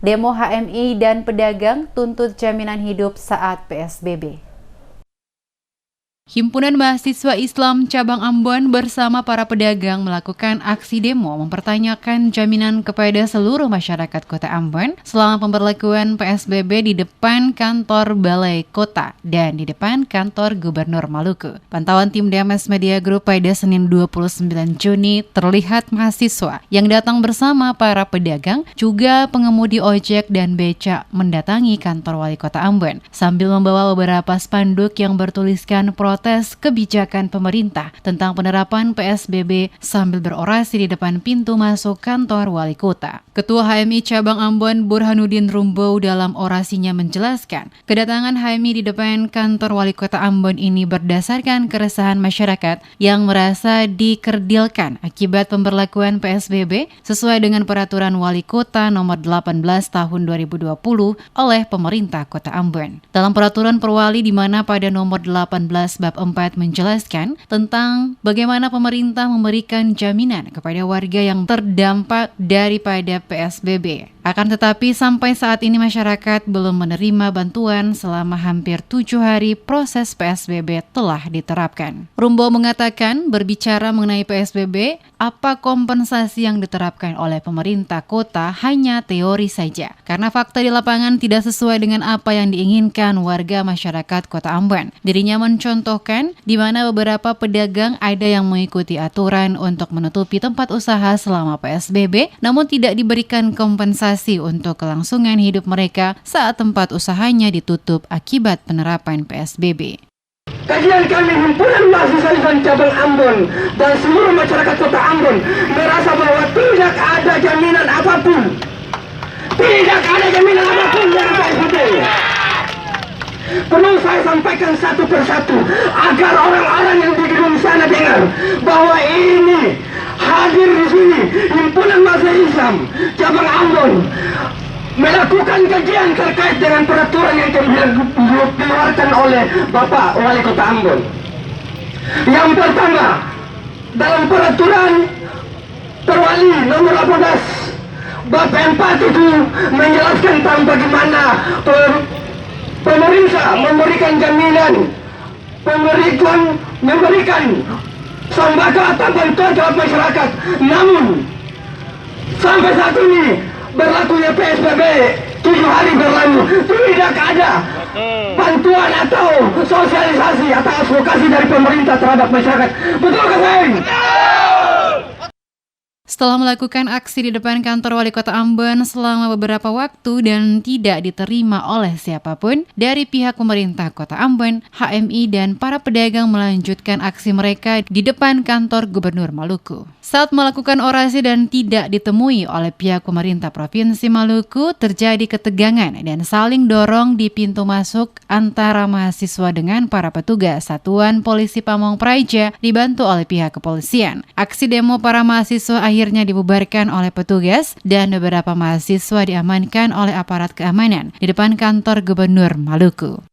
Demo HMI dan pedagang tuntut jaminan hidup saat PSBB. Himpunan Mahasiswa Islam Cabang Ambon bersama para pedagang melakukan aksi demo mempertanyakan jaminan kepada seluruh masyarakat Kota Ambon selama pemberlakuan PSBB di depan kantor Balai Kota dan di depan kantor Gubernur Maluku. Pantauan tim DMS Media Group pada Senin 29 Juni terlihat mahasiswa yang datang bersama para pedagang juga pengemudi ojek dan becak mendatangi kantor Wali Kota Ambon sambil membawa beberapa spanduk yang bertuliskan protes kebijakan pemerintah tentang penerapan PSBB sambil berorasi di depan pintu masuk kantor Wali Kota. Ketua HMI Cabang Ambon Burhanuddin Rumbo dalam orasinya menjelaskan, kedatangan HMI di depan kantor Wali Kota Ambon ini berdasarkan keresahan masyarakat yang merasa dikerdilkan akibat pemberlakuan PSBB sesuai dengan peraturan Wali Kota nomor 18 tahun 2020 oleh pemerintah Kota Ambon. Dalam peraturan perwali di mana pada nomor 18 bab 4 menjelaskan tentang bagaimana pemerintah memberikan jaminan kepada warga yang terdampak daripada PSBB. Akan tetapi sampai saat ini masyarakat belum menerima bantuan selama hampir 7 hari proses PSBB telah diterapkan. Rumbo mengatakan berbicara mengenai PSBB, apa kompensasi yang diterapkan oleh pemerintah kota hanya teori saja. Karena fakta di lapangan tidak sesuai dengan apa yang diinginkan warga masyarakat Kota Ambon. Dirinya mencontohkan di mana beberapa pedagang ada yang mengikuti aturan untuk menutupi tempat usaha selama PSBB, namun tidak diberikan kompensasi untuk kelangsungan hidup mereka saat tempat usahanya ditutup akibat penerapan PSBB. Kajian kami Himpunan Mahasiswa Islam Cabang Ambon dan seluruh masyarakat Kota Ambon merasa bahwa tidak ada jaminan apapun. Tidak ada jaminan apapun dari PSBB. Perlu saya sampaikan satu persatu agar orang-orang yang di gedung sana dengar bahwa ini hadir di sini Himpunan Mahasiswa Islam Cabang Ambon melakukan kajian terkait dengan peraturan yang dikeluarkan oleh Bapak Wali Kota Ambon. Yang pertama, dalam peraturan perwali nomor 18 bab 4 itu menjelaskan tentang bagaimana pemerintah memberikan jaminan, memberikan sembako atau bantuan kepada masyarakat. Namun sampai saat ini berlakunya PSBB 7 hari berlalu, tidak ada bantuan atau sosialisasi atau advokasi dari pemerintah terhadap masyarakat. Betulkah saya? Setelah melakukan aksi di depan kantor Wali Kota Ambon selama beberapa waktu dan tidak diterima oleh siapapun dari pihak pemerintah Kota Ambon, HMI dan para pedagang melanjutkan aksi mereka di depan kantor Gubernur Maluku. Saat melakukan orasi dan tidak ditemui oleh pihak pemerintah Provinsi Maluku, terjadi ketegangan dan saling dorong di pintu masuk antara mahasiswa dengan para petugas Satuan Polisi Pamong Praja dibantu oleh pihak kepolisian. Aksi demo para mahasiswa akhirnya dibubarkan oleh petugas dan beberapa mahasiswa diamankan oleh aparat keamanan di depan kantor Gubernur Maluku.